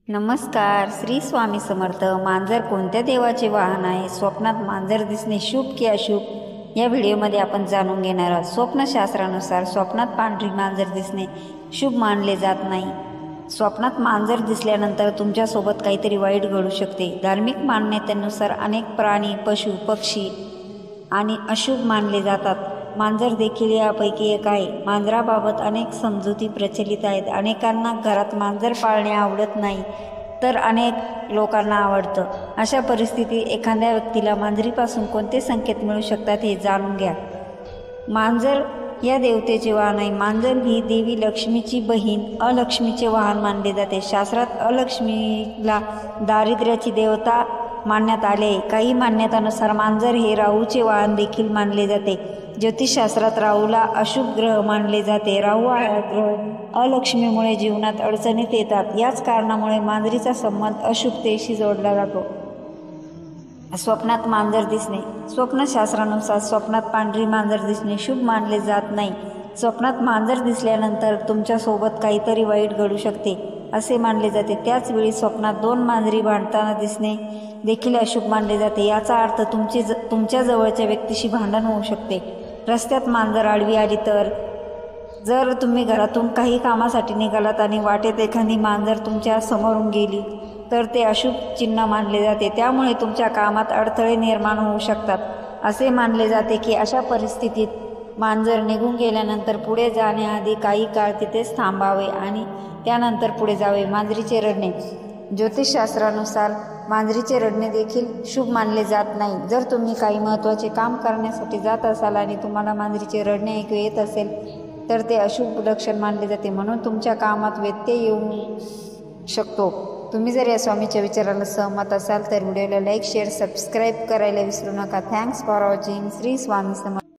नमस्कार. श्री स्वामी समर्थ. मांजर कोणत्या देवाचे वाहन आहे? स्वप्नात मांजर दिसणे शुभ की अशुभ? या व्हिडिओमध्ये आपण जाणून घेणार आहोत. स्वप्नशास्त्रानुसार स्वप्नात पांढरी मांजर दिसणे शुभ मानले जात नाही. स्वप्नात मांजर दिसल्यानंतर तुमच्यासोबत काहीतरी वाईट घडू शकते. धार्मिक मान्यतेनुसार अनेक प्राणी, पशु, पक्षी आणि अशुभ मानले जातात. मांजर देखील यापैकी एक आहे. मांजराबाबत अनेक समजुती प्रचलित आहेत. अनेकांना घरात मांजर पाळणे आवडत नाही, तर अनेक लोकांना आवडतं. अशा परिस्थितीत एखाद्या व्यक्तीला मांजरीपासून कोणते संकेत मिळू शकतात हे जाणून घ्या. मांजर या देवतेचे वाहन आहे. मांजर ही देवी लक्ष्मीची बहीण, अलक्ष्मीचे वाहन मानले जाते. शास्त्रात अलक्ष्मीला दारिद्र्याची देवता मानण्यात आले आहे. काही मान्यतानुसार मांजर हे राहूचे वाहन देखील मानले जाते. ज्योतिषशास्त्रात राहूला अशुभ ग्रह मानले जाते. राहू हा ग्रह अलक्ष्मीमुळे जीवनात अडचणीत येतात. याच कारणामुळे मांजरीचा संबंध अशुभतेशी जोडला जातो. स्वप्नात मांजर दिसणे. स्वप्नशास्त्रानुसार स्वप्नात पांढरी मांजर दिसणे शुभ मानले जात नाही. स्वप्नात मांजर दिसल्यानंतर तुमच्यासोबत काहीतरी वाईट घडू शकते असे मानले जाते. त्याचवेळी स्वप्नात दोन मांजरी भांडताना दिसणे देखील अशुभ मानले जाते. याचा अर्थ तुमच्या जवळच्या व्यक्तीशी भांडण होऊ शकते. रस्त्यात मांजर आडवी आली तर, जर तुम्ही घरातून काही कामासाठी निघालात आणि वाटेत एखादी मांजर तुमच्या समोरून गेली तर ते अशुभ चिन्ह मानले जाते. त्यामुळे तुमच्या कामात अडथळे निर्माण होऊ शकतात. असे मानले जाते की अशा परिस्थितीत मांजर निघून गेल्यानंतर पुढे जाण्याआधी काही काळ तिथेच थांबावे आणि त्यानंतर पुढे जावे. मांजरीचे रडणे. ज्योतिषशास्त्रानुसार मांजरीचे रडणे देखील शुभ मानले जात नाही. जर तुम्ही काही महत्त्वाचे काम करण्यासाठी जात असाल आणि तुम्हाला मांजरीचे रडणे ऐकू येत असेल तर ते अशुभ लक्षण मानले जाते. म्हणून तुमच्या कामात व्यत्यय येऊ शकतो. तुम्ही जर या स्वामीच्या विचाराला सहमत असाल तर व्हिडिओला लाईक, शेअर, सबस्क्राईब करायला विसरू नका. Thanks for watching. Shri Swami Samarth.